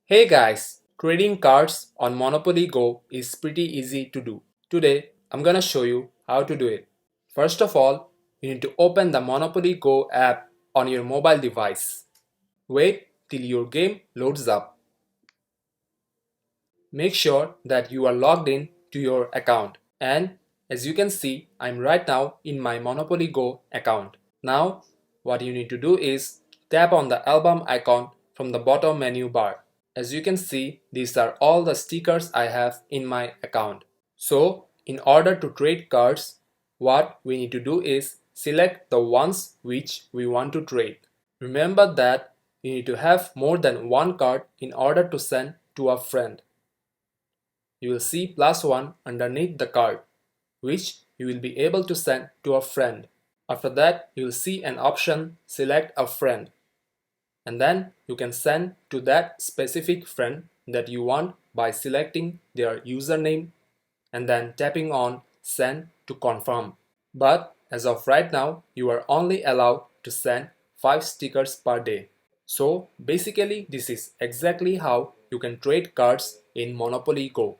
Hey guys, trading cards on Monopoly Go is pretty easy to do. Today, I'm gonna show you how to do it. First of all, you need to open the Monopoly Go app on your mobile device. Wait till your game loads up. Make sure that you are logged in to your account. And as you can see, I'm right now in my Monopoly Go account. Now, what you need to do is tap on the album icon from the bottom menu bar. As you can see, these are all the stickers I have in my account. So, in order to trade cards, what we need to do is select the ones which we want to trade. Remember that you need to have more than one card in order to send to a friend. You will see +1 underneath the card, which you will be able to send to a friend. After that, you will see an option select a friend, and then you can send to that specific friend that you want by selecting their username and then tapping on send to confirm. But as of right now, you are only allowed to send 5 stickers per day. So basically this is exactly how you can trade cards in Monopoly Go.